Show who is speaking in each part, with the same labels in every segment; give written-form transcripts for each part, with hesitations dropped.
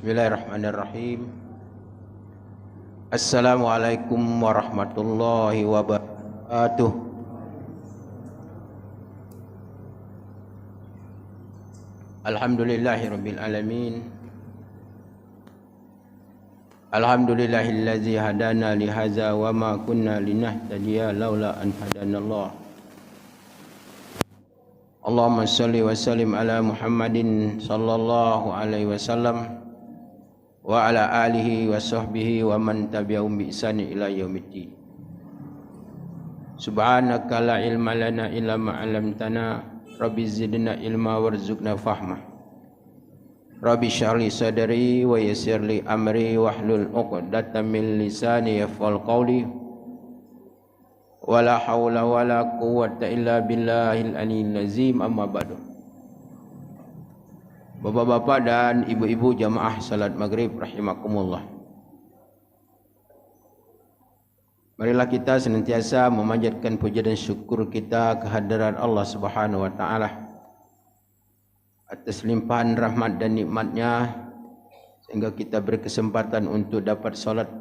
Speaker 1: Bismillahirrahmanirrahim. Assalamualaikum warahmatullahi wabarakatuh. Alhamdulillahirabbil alamin. Alhamdulillahillazi hadana li hadza wa ma kunna linahtadiya laula an hadanallah. Allahumma shalli wa sallim ala Muhammadin sallallahu alaihi wasallam wa ala alihi wa sahbihi wa man tabi'ahum bi ihsan ila yaumiddin. Subhanaka la ilma lana illa ma 'allamtana, rabbi zidna ilma warzuqna fahma. Rabbi shrah li sadri wa yassir li amri wahlul 'uqdatam min lisani yafqahu qawli. Wala haula wala quwwata illa billahil aliyyil azim, amma ba'du. Bapak-bapak dan ibu-ibu jamaah salat maghrib rahimakumullah. Marilah kita senantiasa memanjatkan puja dan syukur kita kehadiran Allah Subhanahu wa taala atas limpahan rahmat dan nikmatnya sehingga kita berkesempatan untuk dapat salat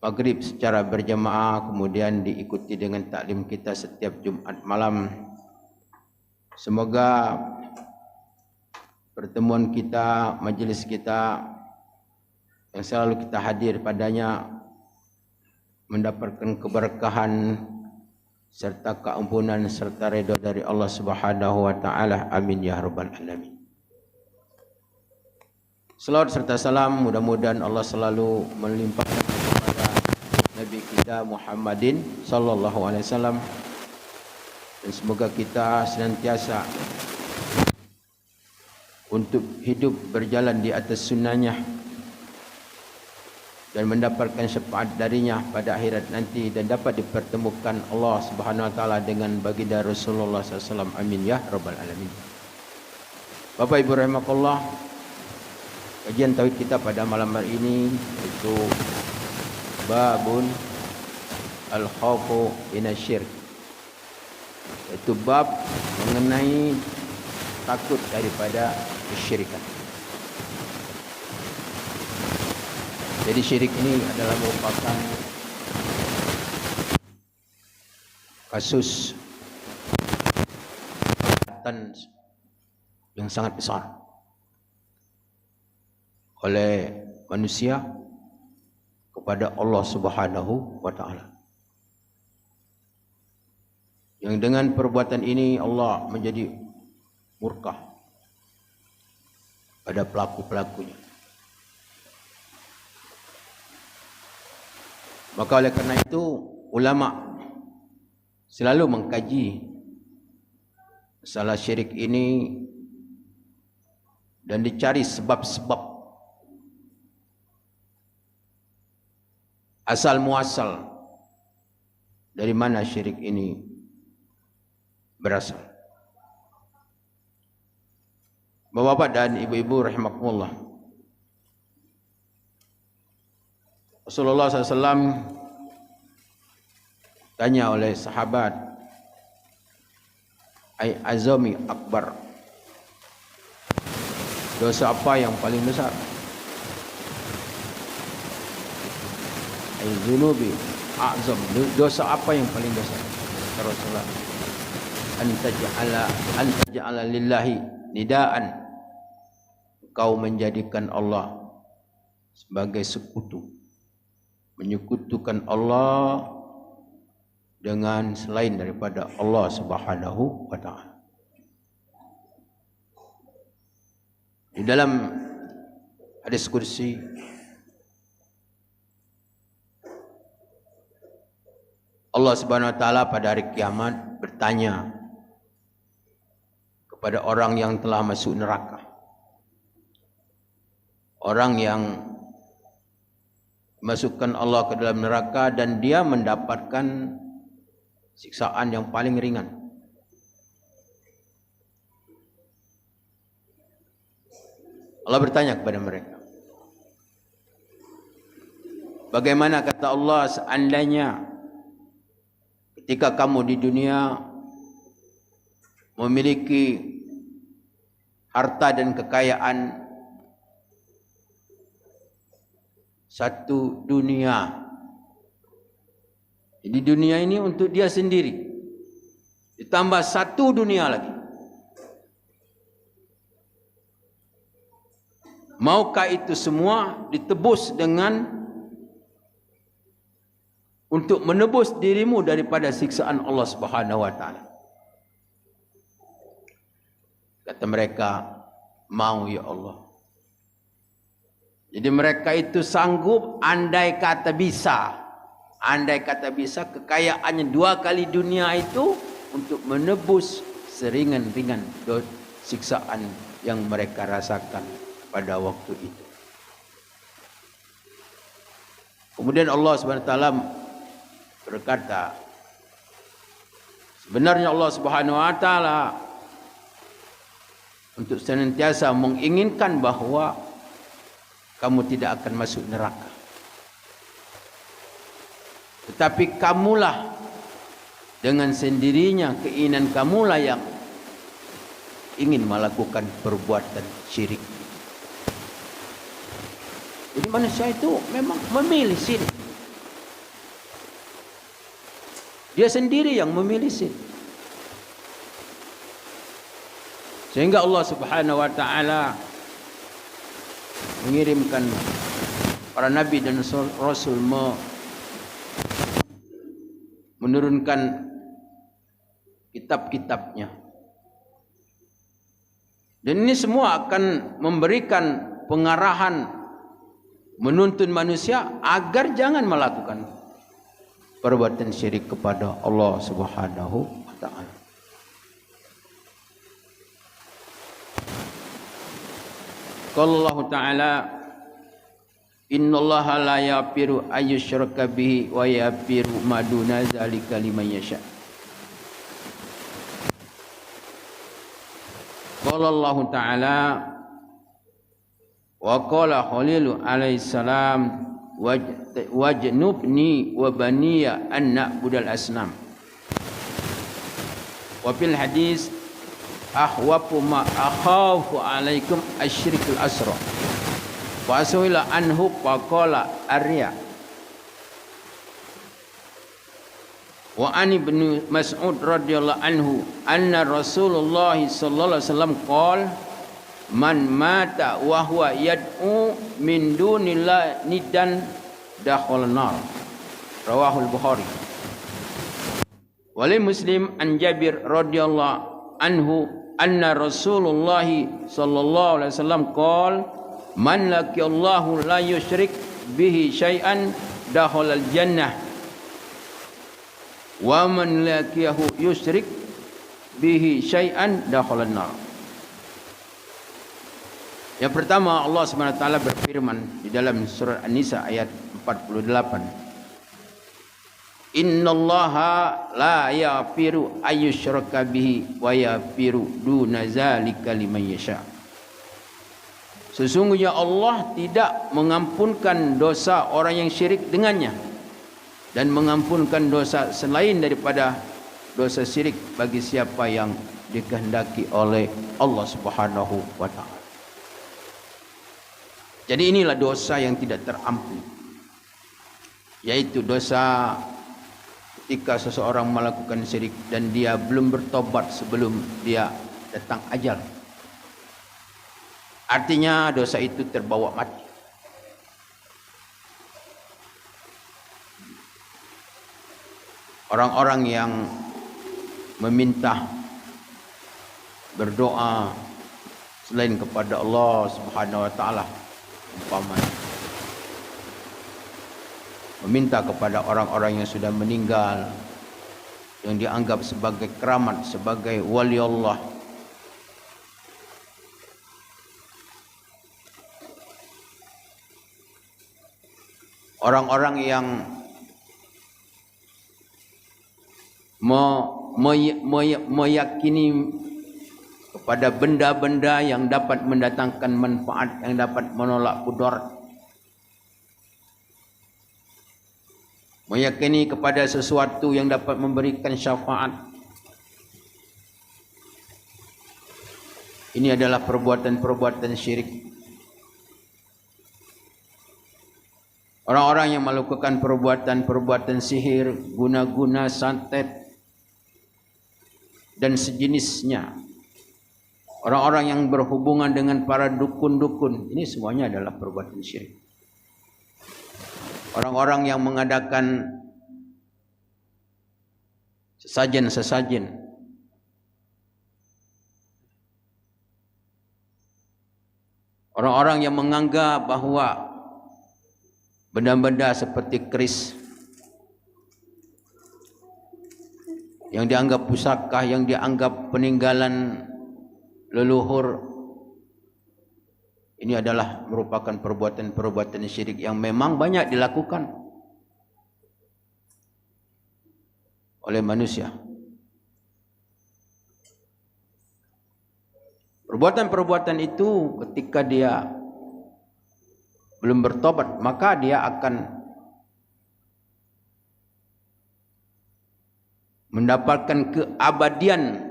Speaker 1: maghrib secara berjamaah, kemudian diikuti dengan taklim kita setiap Jumat malam. Semoga pertemuan kita, majlis kita yang selalu kita hadir padanya mendapatkan keberkahan serta keampunan serta redha dari Allah Subhanahu wa taala. Amin ya rabbal alamin. Selawat serta salam mudah-mudahan Allah selalu melimpahkan kepada Nabi kita Muhammadin sallallahu alaihi wasallam, dan semoga kita senantiasa untuk hidup berjalan di atas sunnahnya dan mendapatkan syafaat darinya pada akhirat nanti dan dapat dipertemukan Allah Subhanahu wa taala dengan baginda Rasulullah SAW. Amin ya rabbal alamin. Bapak Ibu rahimakumullah, kajian tauhid kita pada malam hari ini itu babun al-khawfu minasyirk, itu bab mengenai takut daripada kesyirikan. Jadi syirik ini adalah merupakan kasus yang sangat besar oleh manusia kepada Allah Subhanahu wa taala. Yang dengan perbuatan ini Allah menjadi murka pada pelaku-pelakunya. Maka oleh kerana itu ulama selalu mengkaji masalah syirik ini dan dicari sebab-sebab asal muasal dari mana syirik ini berasal. Bapak-bapak dan ibu-ibu rahimakumullah, Rasulullah SAW tanya oleh sahabat, ai azami akbar, dosa apa yang paling besar? Ai zunubi azam, dosa apa yang paling besar? Rasulullah, antaj'ala lillahi nidaan, kau menjadikan Allah sebagai sekutu, menyekutukan Allah dengan selain daripada Allah Subhanahu wa taala. Di dalam hadis kursi Allah Subhanahu wa taala pada hari kiamat bertanya kepada orang yang telah masuk neraka, orang yang masukkan Allah ke dalam neraka dan dia mendapatkan siksaan yang paling ringan. Allah bertanya kepada mereka, bagaimana kata Allah seandainya ketika kamu di dunia memiliki harta dan kekayaan satu dunia. Jadi dunia ini untuk dia sendiri. Ditambah satu dunia lagi. Maukah itu semua ditebus dengan untuk menebus dirimu daripada siksaan Allah Subhanahu wa taala? Kata mereka, mau ya Allah. Jadi mereka itu sanggup andai kata bisa. Andai kata bisa, kekayaannya 2 kali dunia itu untuk menebus seringan-ringan siksaan yang mereka rasakan pada waktu itu. Kemudian Allah SWT berkata, sebenarnya Allah SWT untuk senantiasa menginginkan bahawa kamu tidak akan masuk neraka. Tetapi kamulah dengan sendirinya, keinginan kamulah yang ingin melakukan perbuatan syirik. Jadi manusia itu memang memilih syirik. Dia sendiri yang memilih syirik. Sehingga Allah Subhanahu wa taala mengirimkan para nabi dan rasul, menurunkan kitab-kitabnya. Dan ini semua akan memberikan pengarahan, menuntun manusia agar jangan melakukan perbuatan syirik kepada Allah Subhanahu wa taala. Qala Allah Ta'ala, innallaha la yaghfiru ayyushraka bihi wa yaghfiru ma duna dzalika liman yasha. Qala Allah Ta'ala, wa qala Khalil alaihi salam, wajnubni wa baniya an na'budal asnam. Wa fil hadis, ahwafu ma akhafu alaikum asyrikul asra. Wa asuila anhu faqala arya. Wa an ibn Mas'ud radhiyallahu anhu anna Rasulullah sallallahu alaihi wasallam qala, man mata wa huwa yad'u min dunillahi niddan dakhala nar. Rawahul Bukhari. Wa li Muslim an Jabir radhiyallahu anhu anna Rasulullah sallallahu alaihi wasallam qala, man laqiyallahu la yusyrik bihi syai'an dakhalal jannah wa man laqiyahu yusyrik bihi syai'an dakhalan nar. Yang pertama, Allah SWT berfirman di dalam surah An-Nisa ayat 48, innallaha la yaghfiru ayyushraka bihi wa yaghfiru duna zalika liman yasha. Sesungguhnya Allah tidak mengampunkan dosa orang yang syirik dengannya dan mengampunkan dosa selain daripada dosa syirik bagi siapa yang dikehendaki oleh Allah Subhanahu wa taala. Jadi inilah dosa yang tidak terampuni, yaitu dosa ketika seseorang melakukan syirik dan dia belum bertobat sebelum dia datang ajal. Artinya dosa itu terbawa mati. Orang-orang yang meminta, berdoa selain kepada Allah Subhanahu wa taala, umpamanya meminta kepada orang-orang yang sudah meninggal, yang dianggap sebagai keramat, sebagai wali Allah, orang-orang yang meyakini kepada benda-benda yang dapat mendatangkan manfaat, yang dapat menolak mudarat, meyakini kepada sesuatu yang dapat memberikan syafaat. Ini adalah perbuatan-perbuatan syirik. Orang-orang yang melakukan perbuatan-perbuatan sihir, guna-guna, santet dan sejenisnya. Orang-orang yang berhubungan dengan para dukun-dukun, ini semuanya adalah perbuatan syirik. Orang-orang yang mengadakan sesajen-sesajen, orang-orang yang menganggap bahawa benda-benda seperti keris yang dianggap pusaka, yang dianggap peninggalan leluhur, ini adalah merupakan perbuatan-perbuatan syirik yang memang banyak dilakukan oleh manusia. Perbuatan-perbuatan itu ketika dia belum bertobat, maka dia akan mendapatkan keabadian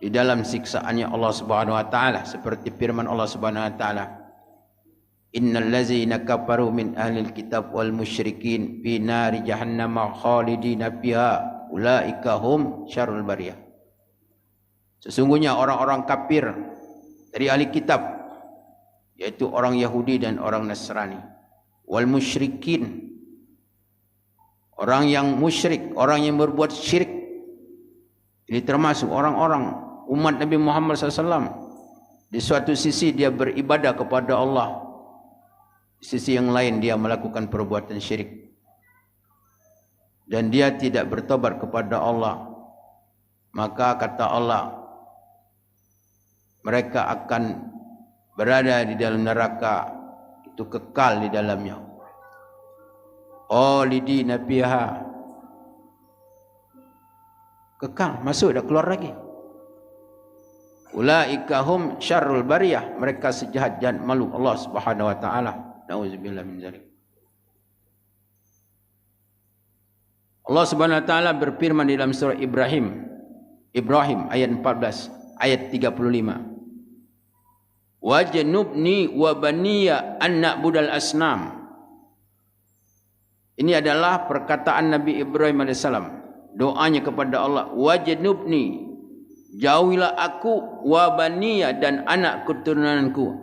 Speaker 1: di dalam siksaannya Allah Subhanahu wa taala, seperti firman Allah Subhanahu wa taala, innal ladzina kafaru min ahlil kitab wal musyrikin fi nari jahannam khalidina fiha ulaika hum syarrul bariyah. Sesungguhnya orang-orang kafir dari ahli kitab, yaitu orang Yahudi dan orang Nasrani, wal musyrikin, orang yang musyrik, orang yang berbuat syirik. Ini termasuk orang-orang umat Nabi Muhammad SAW. Di suatu sisi dia beribadah kepada Allah, di sisi yang lain dia melakukan perbuatan syirik, dan dia tidak bertobat kepada Allah. Maka kata Allah, mereka akan berada di dalam neraka, itu kekal di dalamnya. Khalidina fiha, kekal, masuk dah keluar lagi. Ulaika hum syarrul bariyah, mereka sejahat-jahat makhluk Allah Subhanahu wa taala. Nauzubillah min dzalik. Allah Subhanahu wa taala berfirman di dalam surah Ibrahim ayat 14, ayat 35. Wajnubni wa baniya an na'budal asnam. Ini adalah perkataan Nabi Ibrahim AS, doanya kepada Allah. Wajnubni, jauhilah aku, wa baniya, dan anak keturunanku,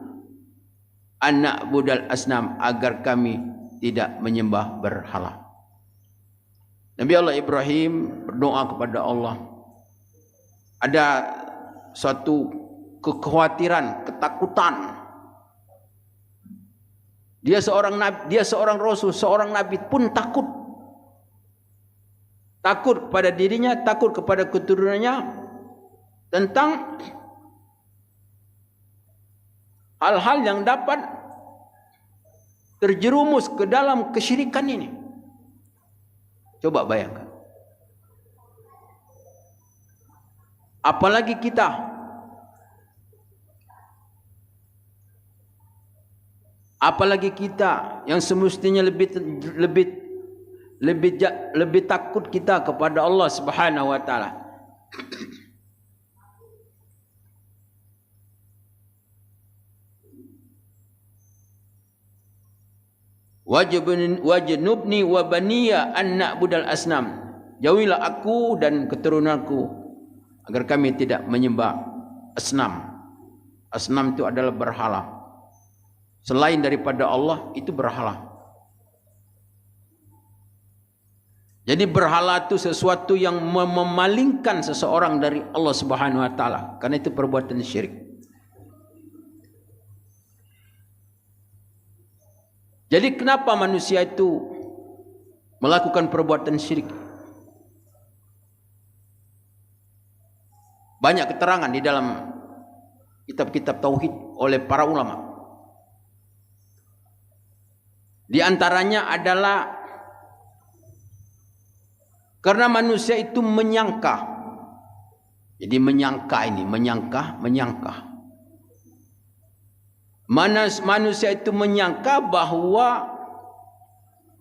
Speaker 1: an na'budal asnam, agar kami tidak menyembah berhala. Nabi Allah Ibrahim berdoa kepada Allah. Ada suatu kekhawatiran, ketakutan. Dia seorang nabi, dia seorang rasul, seorang nabi pun takut. Takut kepada dirinya, takut kepada keturunannya tentang hal-hal yang dapat terjerumus ke dalam kesyirikan ini. Coba bayangkan. Apalagi kita, yang semestinya lebih takut kita kepada Allah Subhanahu wa taala. Wajnubni wa baniya an na'budal asnam. Jauhilah aku dan keturunanku agar kami tidak menyembah asnam. Asnam itu adalah berhala. Selain daripada Allah, itu berhala. Jadi berhala itu sesuatu yang memalingkan seseorang dari Allah Subhanahu wa taala, karena itu perbuatan syirik. Jadi kenapa manusia itu melakukan perbuatan syirik? Banyak keterangan di dalam kitab-kitab tauhid oleh para ulama. Di antaranya adalah karena manusia itu menyangka. Jadi menyangka. Manusia itu menyangka bahwa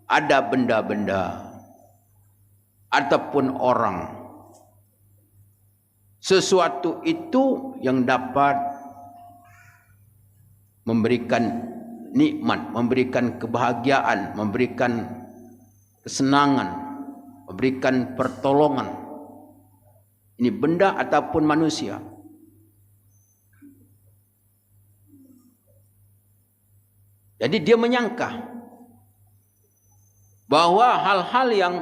Speaker 1: ada benda-benda ataupun orang, sesuatu itu yang dapat memberikan nikmat, memberikan kebahagiaan, memberikan kesenangan, memberikan pertolongan. Ini benda ataupun manusia. Jadi dia menyangka bahwa hal-hal yang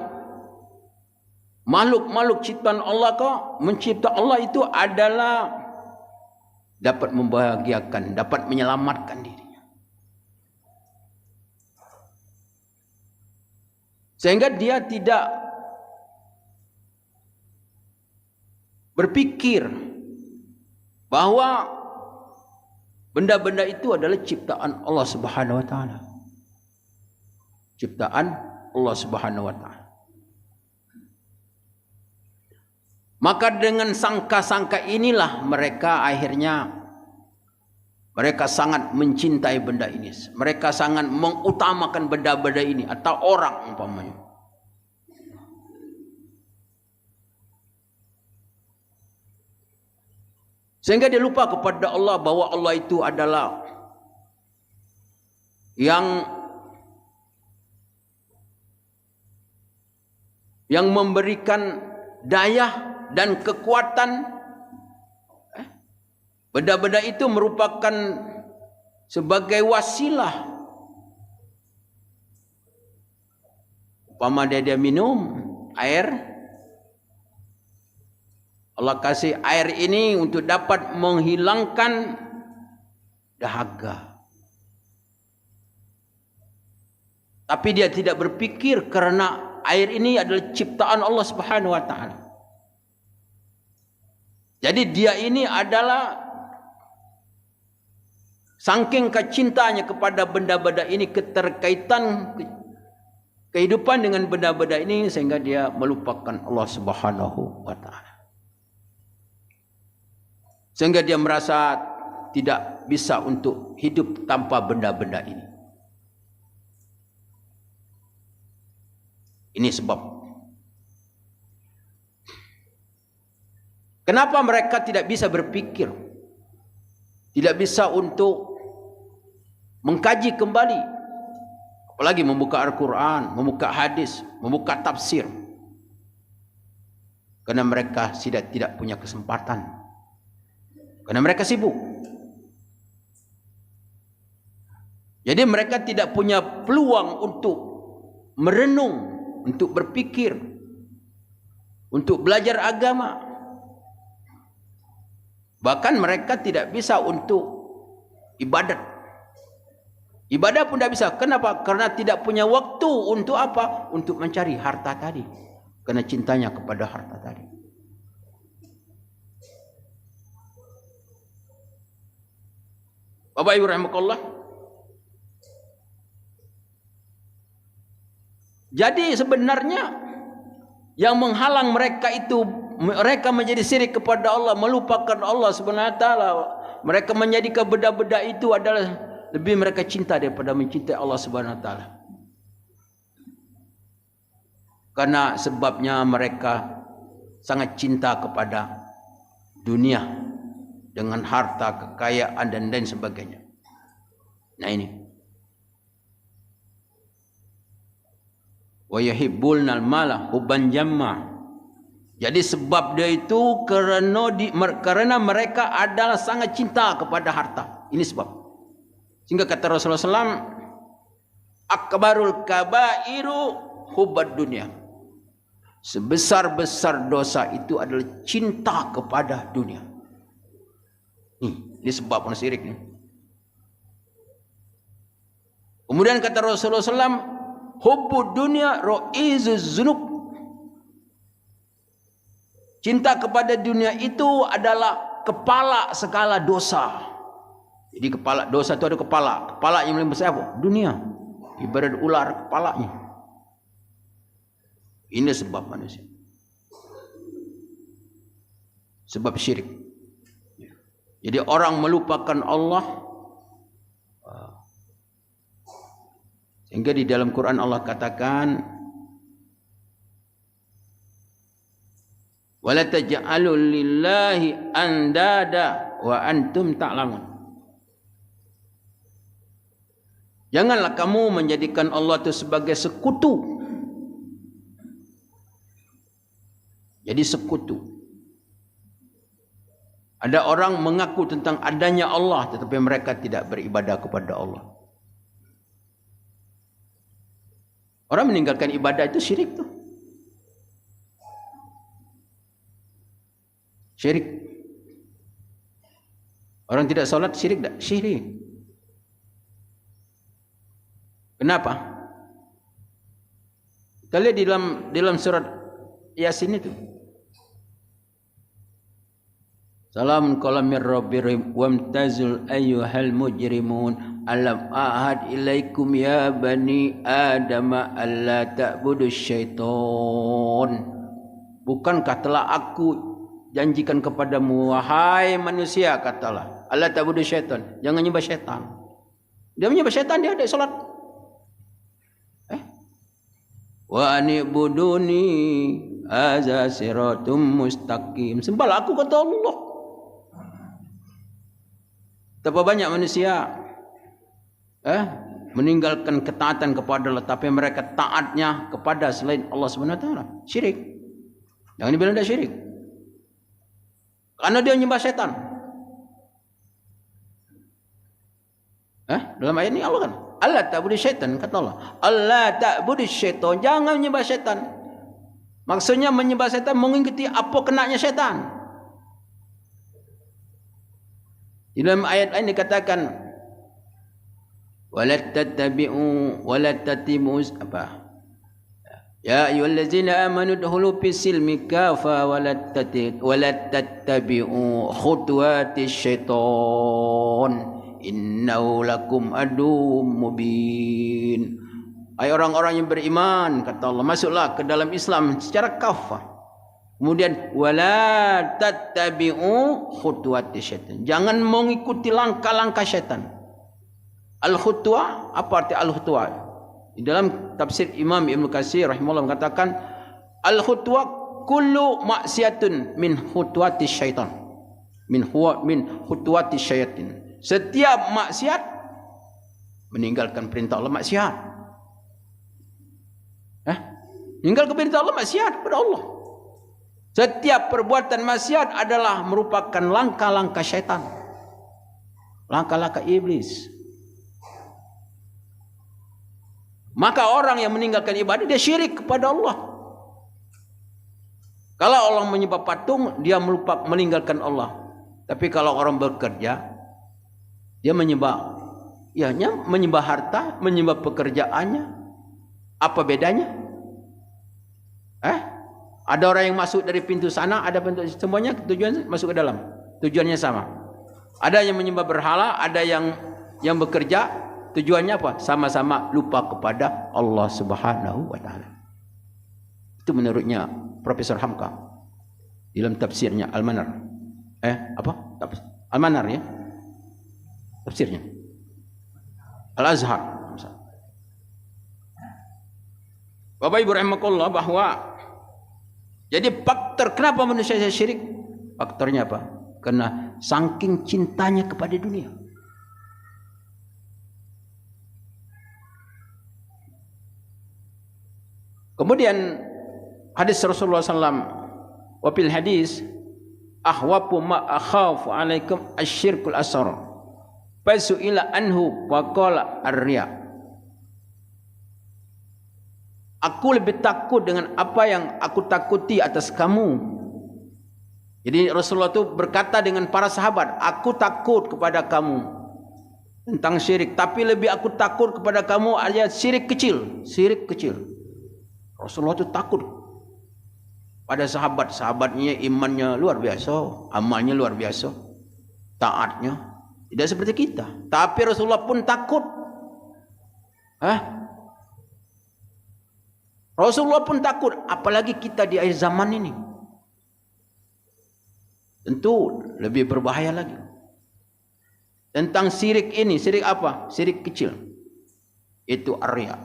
Speaker 1: makhluk-makhluk ciptaan Allah mencipta Allah itu adalah dapat membahagiakan, dapat menyelamatkan dirinya. Sehingga dia tidak berpikir bahwa benda-benda itu adalah ciptaan Allah Subhanahu wa taala. Ciptaan Allah Subhanahu wa taala. Maka dengan sangka-sangka inilah mereka akhirnya sangat mencintai benda ini. Mereka sangat mengutamakan benda-benda ini atau orang umpamanya. Sehingga dia lupa kepada Allah bahwa Allah itu adalah yang memberikan daya dan kekuatan. Benda-benda itu merupakan sebagai wasilah. Umpama dia minum air, Allah kasih air ini untuk dapat menghilangkan dahaga. Tapi dia tidak berpikir karena air ini adalah ciptaan Allah Subhanahu wa taala. Jadi dia ini adalah saking kecintanya kepada benda-benda ini, keterkaitan kehidupan dengan benda-benda ini, sehingga dia melupakan Allah Subhanahu wa taala. Sehingga dia merasa tidak bisa untuk hidup tanpa benda-benda ini. Ini sebab. Kenapa mereka tidak bisa berpikir? Tidak bisa untuk mengkaji kembali. Apalagi membuka Al-Quran, membuka hadis, membuka tafsir. Karena mereka tidak punya kesempatan. Karena mereka sibuk. Jadi mereka tidak punya peluang untuk merenung, untuk berpikir, untuk belajar agama. Bahkan mereka tidak bisa untuk ibadat. Ibadah pun tidak bisa. Kenapa? Karena tidak punya waktu untuk apa? Untuk mencari harta tadi. Karena cintanya kepada harta tadi. Bapak Ibu rahimakumullah. Jadi sebenarnya yang menghalang mereka itu, mereka menjadi syirik kepada Allah, melupakan Allah Subhanahu wa taala. Mereka menjadikan benda-benda itu adalah lebih mereka cinta daripada mencintai Allah Subhanahu wa taala. Karena sebabnya mereka sangat cinta kepada dunia dengan harta, kekayaan dan lain sebagainya. Nah ini. Wa yuhibbunal mala hubban jamma. Jadi sebab dia itu karena mereka adalah sangat cinta kepada harta. Ini sebab. Sehingga kata Rasulullah SAW, akbarul kabairu hubbad dunia. Sebesar-besar dosa itu adalah cinta kepada dunia. Ini sebab orang syirik ni. Kemudian kata Rasulullah SAW, hubbud dunia ru'izuz zunub. Cinta kepada dunia itu adalah kepala segala dosa. Jadi kepala dosa itu ada kepala. Kepala yang paling besar apa? Dunia. Ibarat ular kepalanya. Ini sebab manusia. Sebab syirik. Jadi orang melupakan Allah. Sehingga di dalam Quran Allah katakan, wala taj'alu lillahi andada wa antum ta'lamun. Janganlah kamu menjadikan Allah itu sebagai sekutu. Jadi sekutu. Ada orang mengaku tentang adanya Allah tetapi mereka tidak beribadah kepada Allah. Orang meninggalkan ibadah itu syirik tuh. Syirik. Orang tidak salat syirik tak? Syirik. Kenapa? Kita lihat dalam surat Yasin itu. Salamun qawlan mir rabbir wamtazul ayyuhal mujrimun alam ahad ilaikum ya bani adam alla ta'budus syaitan. Bukankah telah aku janjikan kepadamu wahai manusia, katalah alla ta'budus syaitan, jangan nyembah syaitan. Dia menyembah syaitan, dia ada salat. Wa anibuduni hadza siratum mustaqim. Sembahlah aku, kata Allah. Betapa banyak manusia meninggalkan ketaatan kepada Allah, tapi mereka taatnya kepada selain Allah Subhanahu wa taala. Syirik. Jangan dibilang dia syirik. Karena dia menyembah setan. Dalam ayat ini Allah kan, Allah ta'budus syaitan, kata Allah. Allah ta'budus syaitan, jangan menyembah syaitan. Maksudnya menyembah syaitan mengikuti apa kenanya syaitan. Di dalam ayat lain dikatakan wala tattabi'u wala tatimu apa? Ya ayyuhallazina amanu udkhulu fis silmi kafa wala tattabi'u khutuwatis syaitan innahu lakum aduwwum mubin. Hai orang-orang yang beriman, kata Allah, masuklah ke dalam Islam secara kafah. Kemudian wala tattabi'u khutuwatis syaitan, jangan mengikuti langkah-langkah syaitan. Al-khutwah, apa arti al-khutwah? Di dalam tafsir Imam Ibn Katsir rahimahullah mengatakan al-khutwah kullu maksiatun min khutuwatis syaitan. Min khutuwatis syaitan. Setiap maksiat meninggalkan perintah Allah maksiat. Meninggalkan perintah Allah maksiat kepada Allah. Setiap perbuatan maksiat adalah merupakan langkah-langkah syaitan. Langkah-langkah iblis. Maka orang yang meninggalkan ibadah dia syirik kepada Allah. Kalau Allah menyembah patung, dia meninggalkan Allah. Tapi kalau orang bekerja, dia menyembah harta, menyembah pekerjaannya. Apa bedanya? Ada orang yang masuk dari pintu sana, ada pintu semuanya tujuan masuk ke dalam. Tujuannya sama. Ada yang menyembah berhala, ada yang bekerja, tujuannya apa? Sama-sama lupa kepada Allah Subhanahu wa taala. Itu menurutnya Profesor Hamka dalam tafsirnya Al-Manar. Al-Manar ya. Tafsirnya Al-Azhar. Bapak Ibu rahimakumullah, bahwa jadi faktor kenapa manusia syirik? Faktornya apa? Karena saking cintanya kepada dunia. Kemudian hadis Rasulullah SAW, wafil hadis ahwapu ma akhafu alaikum asyirkul asar fasu'ila anhu wa qala ar-riya. Aku lebih takut dengan apa yang aku takuti atas kamu. Jadi Rasulullah itu berkata dengan para sahabat, aku takut kepada kamu tentang syirik, tapi lebih aku takut kepada kamu ada syirik kecil. Syirik kecil. Rasulullah itu takut pada sahabat-sahabatnya, imannya luar biasa, amalnya luar biasa, taatnya tidak seperti kita. Tapi Rasulullah pun takut. Rasulullah pun takut, apalagi kita di akhir zaman ini. Tentu lebih berbahaya lagi. Tentang syirik ini, syirik apa? Syirik kecil. Itu ar-riya.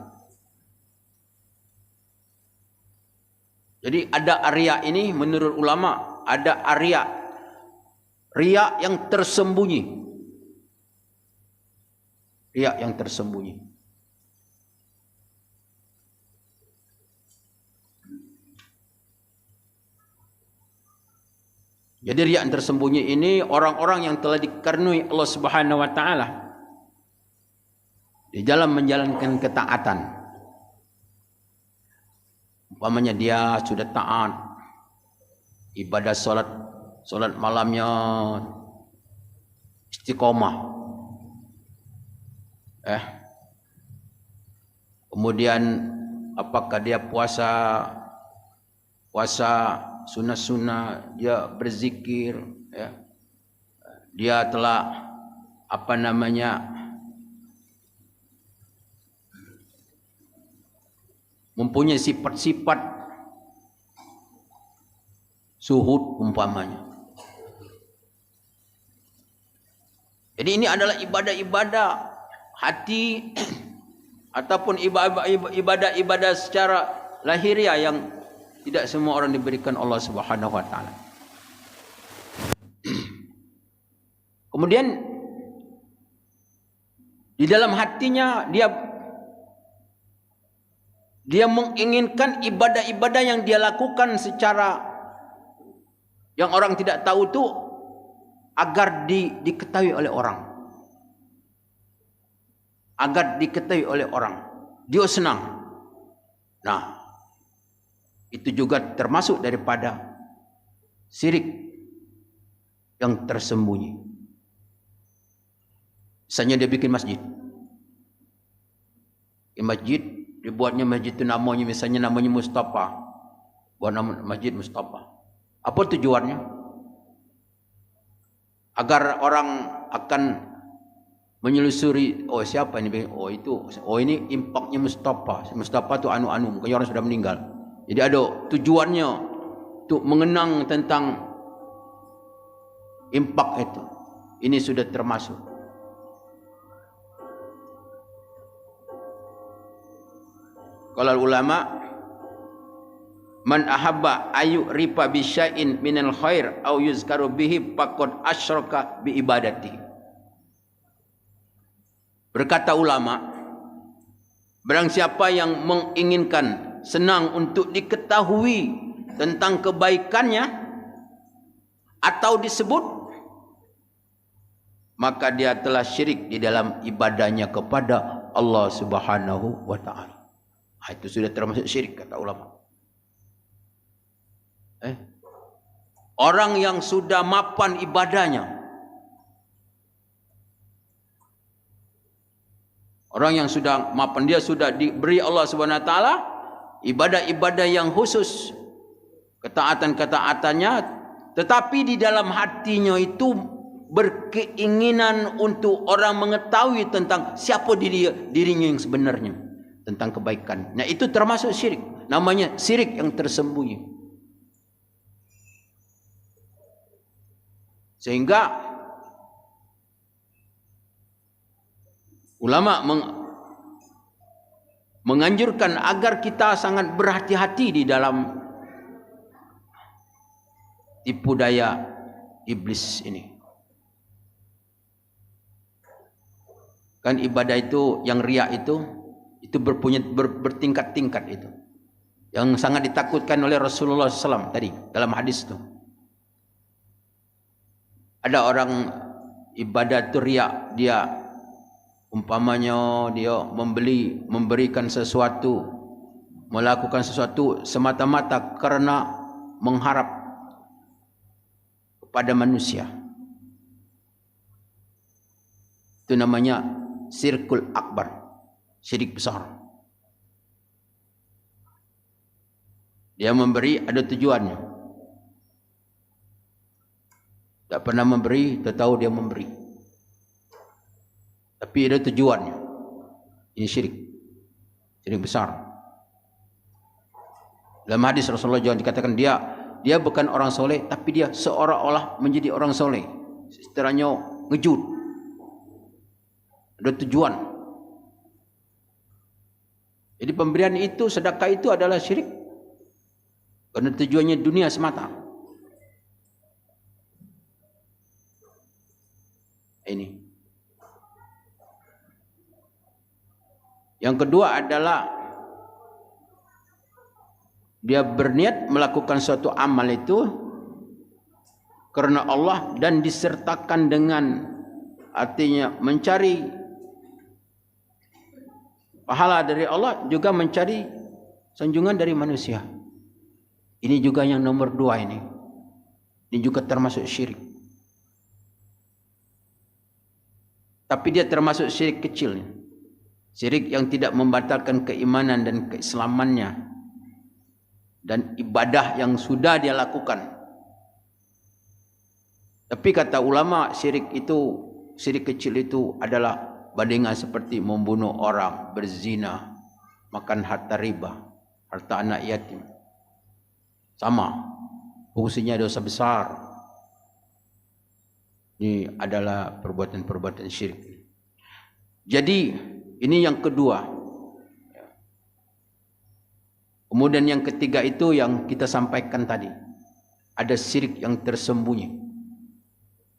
Speaker 1: Jadi ada ar-riya ini menurut ulama, ada ar-riya. Riya yang tersembunyi. Riak yang tersembunyi. Jadi riak yang tersembunyi ini orang-orang yang telah dikaruniai Allah Subhanahu wa taala di dalam menjalankan ketaatan. Umpamanya dia sudah taat ibadah solat malamnya istiqomah. Kemudian apakah dia puasa sunnah-sunnah, dia berzikir, ya. Dia telah mempunyai sifat-sifat zuhud umpamanya. Jadi ini adalah ibadah-ibadah hati ataupun ibadah-ibadah secara lahiriah yang tidak semua orang diberikan Allah Subhanahu wa taala. Kemudian di dalam hatinya dia menginginkan ibadah-ibadah yang dia lakukan secara yang orang tidak tahu itu agar diketahui oleh orang. Agar diketahui oleh orang. Dia senang. Nah, itu juga termasuk daripada syirik yang tersembunyi. Misalnya dia bikin masjid. Masjid, dibuatnya masjid itu namanya Mustafa. Buat nama masjid Mustafa. Apa tujuannya? Agar orang akan menyelusuri, oh siapa ini? Oh itu, oh ini impaknya Mustafa. Mustafa itu anu-anu, mungkin orang sudah meninggal. Jadi ada tujuannya untuk mengenang tentang impak itu. Ini sudah termasuk. Kalau ulama, man ahabba ayu rifa bi syai'in minal khair au yuzkaru bihi faqad asyraka bi ibadati. Berkata ulama, barang siapa yang menginginkan senang untuk diketahui tentang kebaikannya atau disebut, maka dia telah syirik di dalam ibadahnya kepada Allah Subhanahu wa taala. Itu sudah termasuk syirik kata ulama. Orang yang sudah mapan ibadahnya, orang yang sudah mapan, dia sudah diberi Allah Subhanahu wa taala ibadah-ibadah yang khusus, ketaatan-ketaatannya, tetapi di dalam hatinya itu berkeinginan untuk orang mengetahui tentang siapa dirinya yang sebenarnya, tentang kebaikan. Nah, itu termasuk syirik. Namanya syirik yang tersembunyi. Sehingga ulama menganjurkan agar kita sangat berhati-hati di dalam tipu daya iblis ini. Kan ibadah itu yang riya itu bertingkat-tingkat itu. Yang sangat ditakutkan oleh Rasulullah SAW tadi dalam hadis itu. Ada orang ibadah itu riya, dia umpamanya dia memberikan sesuatu, melakukan sesuatu semata-mata karena mengharap kepada manusia. Itu namanya syirkul akbar, syirik besar. Dia memberi ada tujuannya. Tak pernah memberi, tak tahu dia memberi. Tapi ada tujuannya. Ini syirik. Syirik besar. Dalam hadis Rasulullah jangan dikatakan dia bukan orang soleh, tapi dia seolah-olah menjadi orang soleh. Istilahnya ngejut. Ada tujuan. Jadi pemberian itu, sedekah itu adalah syirik. Karena tujuannya dunia semata. Ini. Yang kedua adalah dia berniat melakukan suatu amal itu karena Allah dan disertakan dengan, artinya mencari pahala dari Allah, juga mencari sanjungan dari manusia. Ini juga yang nomor 2 ini. Ini juga termasuk syirik. Tapi dia termasuk syirik kecil. Syirik yang tidak membatalkan keimanan dan keislamannya dan ibadah yang sudah dia lakukan. Tapi kata ulama, syirik kecil itu adalah bandingan seperti membunuh orang, berzina, makan harta riba, harta anak yatim. Sama, fungsinya dosa besar. Ini adalah perbuatan-perbuatan syirik. Jadi ini yang kedua. Kemudian yang ketiga itu yang kita sampaikan tadi. Ada syirik yang tersembunyi.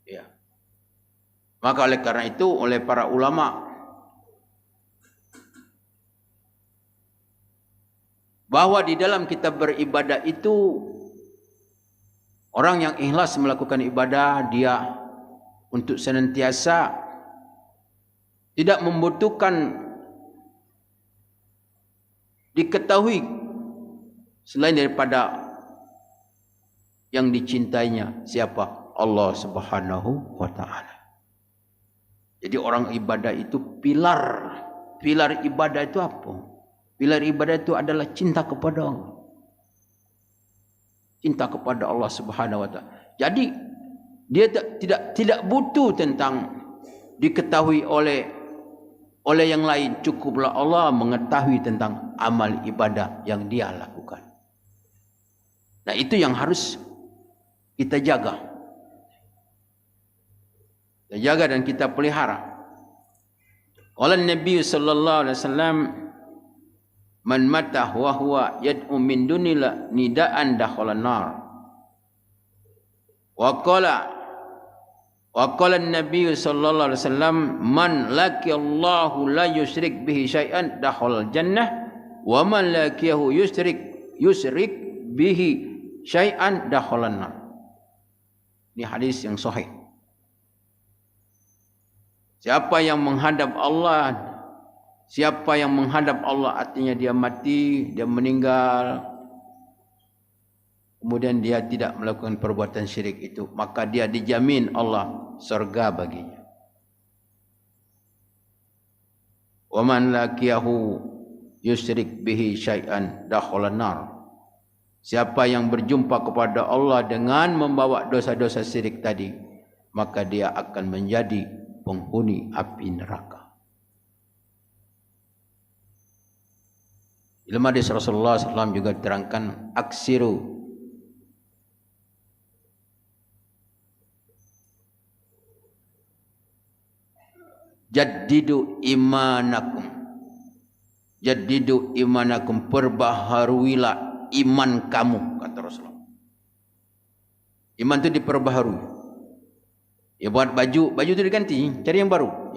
Speaker 1: Ya. Maka oleh karena itu, oleh para ulama, bahwa di dalam kita beribadah itu, orang yang ikhlas melakukan ibadah, dia untuk senantiasa tidak membutuhkan diketahui selain daripada yang dicintainya, siapa? Allah Subhanahu wa ta'ala. Jadi orang ibadah itu pilar ibadah itu apa? Pilar ibadah itu adalah cinta kepada Allah. Cinta kepada Allah Subhanahu wa ta'ala. Jadi dia tidak butuh tentang diketahui oleh yang lain. Cukuplah Allah mengetahui tentang amal ibadah yang dia lakukan. Nah, itu yang harus kita jaga. Kita jaga dan kita pelihara. Qala Nabi sallallahu alaihi wasallam, man mata wa huwa yad'u min dunillah nidaan dakhala nar. Wa qala Nabi sallallahu alaihi wasallam, man laqiyallahu la yusyrik bihi syai'an dakhala jannah wa man laqiyahu yusyrik bihi syai'an dakhala nar. Ini hadis yang sahih. Siapa yang menghadap Allah artinya dia mati, dia meninggal, kemudian dia tidak melakukan perbuatan syirik itu, maka dia dijamin Allah surga baginya. Wa man laqiyahu yusyrik bihi syai'an dakhala nar. Siapa yang berjumpa kepada Allah dengan membawa dosa-dosa syirik tadi, maka dia akan menjadi penghuni api neraka. Dalam hadis Rasulullah SAW juga diterangkan, aksiru jaddidu imanakum, perbaharuilah iman kamu, kata Rasulullah. Iman itu diperbaharui. Ya, buat baju itu diganti, cari yang baru.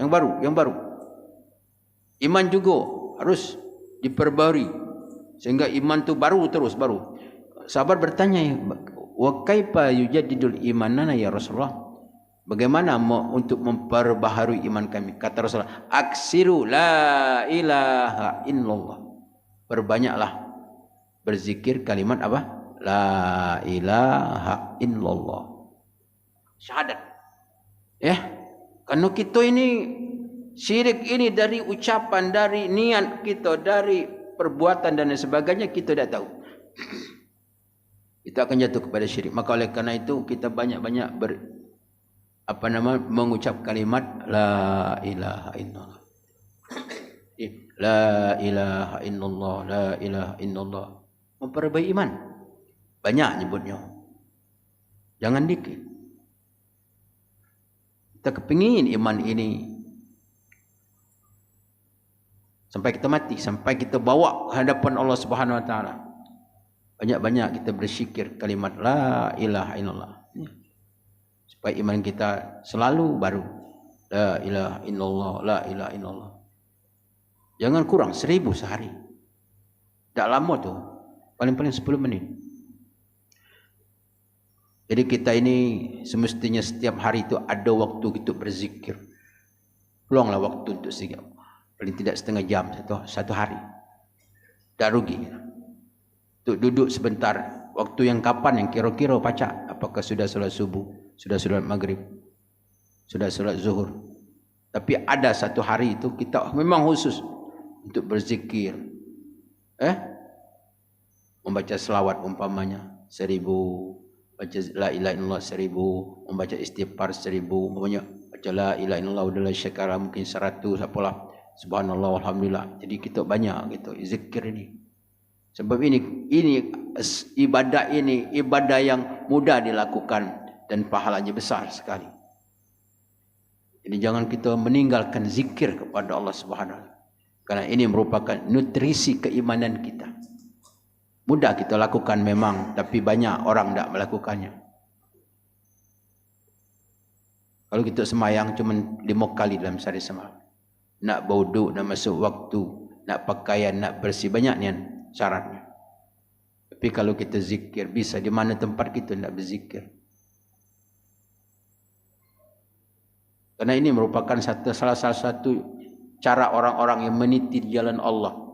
Speaker 1: Iman juga harus diperbarui sehingga iman itu baru. Sahabat bertanya, wa kaifa yujaddidul imanana ya Rasulullah? Bagaimana untuk memperbaharui iman kami? Kata Rasulullah, aksiru la ilaha illallah. Perbanyaklah berzikir kalimat apa? La ilaha illallah. Syahadat. Ya, karena kita ini syirik ini dari ucapan, dari niat kita, dari perbuatan dan sebagainya, kita tidak tahu. Kita akan jatuh kepada syirik. Maka oleh karena itu kita banyak-banyak mengucap kalimat la ilaha illallah. La ilaha illallah, la ilaha illallah. Memperbaiki iman. Banyak nyebutnya. Jangan dikit. Kita kepingin iman ini sampai kita mati, sampai kita bawa ke hadapan Allah Subhanahu wa taala. Banyak-banyak kita berzikir kalimat la ilaha illallah. Supaya iman kita selalu baru. La ilaha illallah, la ilaha illallah. Jangan kurang 1000 sehari. Tak lama tu. Paling-paling 10 menit. Jadi kita ini semestinya setiap hari itu ada waktu kita berzikir. Peluanglah waktu untuk zikir. Paling tidak setengah jam satu hari. Tak rugi. Untuk duduk sebentar. Waktu yang kapan yang kira-kira pacak. Apakah sudah solat subuh, sudah solat maghrib, sudah solat zuhur. Tapi ada satu hari itu kita memang khusus untuk berzikir. Membaca selawat umpamanya 1000, baca la ilaha illallah 1000, membaca istighfar 1000, umpamanya baca la ilaha illallah udahlah syakara mungkin 100, apalah subhanallah alhamdulillah. Jadi kita banyak gitu zikir ini. Sebab ini ibadah yang mudah dilakukan dan pahalanya besar sekali. Jadi jangan kita meninggalkan zikir kepada Allah Subhanahu wa taala. Karena ini merupakan nutrisi keimanan kita. Mudah kita lakukan memang, tapi banyak orang tak melakukannya. Kalau kita semayang cuma 5 kali dalam sehari semalam. Nak berwuduk, nak masuk waktu, nak pakaian, nak bersih, banyak ni syaratnya. Tapi kalau kita zikir, bisa di mana tempat kita nak berzikir. Karena ini merupakan salah satu cara orang-orang yang meniti di jalan Allah.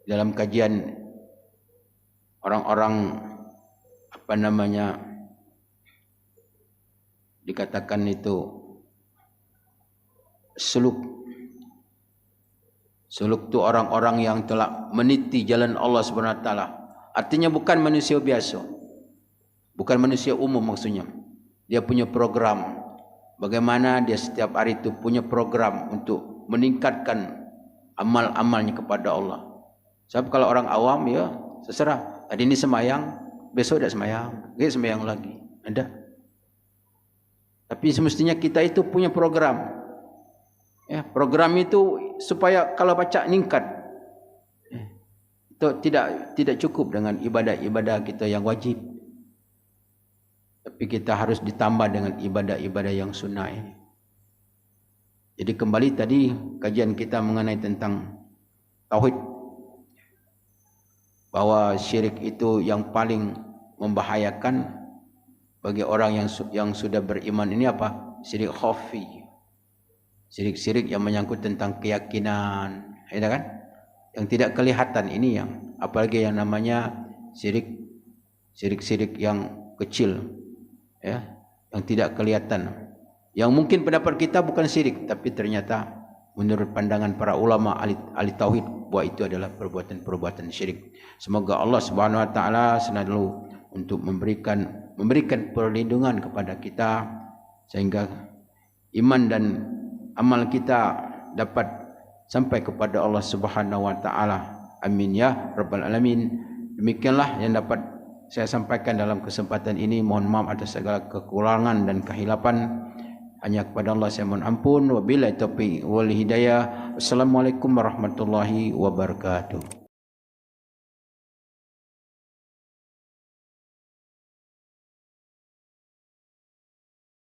Speaker 1: Dalam kajian orang-orang dikatakan itu suluk tu orang-orang yang telah meniti jalan Allah Subhanahu wa taala. Artinya bukan manusia biasa. Bukan manusia umum maksudnya. Dia punya program. Bagaimana dia setiap hari itu punya program untuk meningkatkan amal-amalnya kepada Allah. Sebab kalau orang awam ya terserah. Hari ini semayang, besok tak semayang, besok semayang lagi. Ada. Tapi semestinya kita itu punya program. Ya, program itu supaya kalau baca ningkat. Itu tidak cukup dengan ibadah-ibadah kita yang wajib. Tapi kita harus ditambah dengan ibadah-ibadah yang sunnah ini. Jadi kembali tadi kajian kita mengenai tentang tauhid. Bahwa syirik itu yang paling membahayakan bagi orang yang sudah beriman ini apa? Syirik khafi. Syirik-syirik yang menyangkut tentang keyakinan, ya kan? Yang tidak kelihatan ini yang apalagi yang namanya syirik yang kecil, ya, yang tidak kelihatan. Yang mungkin pendapat kita bukan syirik, tapi ternyata menurut pandangan para ulama ahli tauhid bahwa itu adalah perbuatan-perbuatan syirik. Semoga Allah Subhanahu wa taala selalu untuk memberikan perlindungan kepada kita sehingga iman dan amal kita dapat sampai kepada Allah Subhanahu wa taala. Amin ya rabbal alamin. Demikianlah yang dapat saya sampaikan dalam kesempatan ini. Mohon maaf atas segala kekurangan dan kehilapan. Hanya kepada Allah saya mohon ampun. Wabillahi taufiq wal hidayah. Wassalamualaikum warahmatullahi wabarakatuh.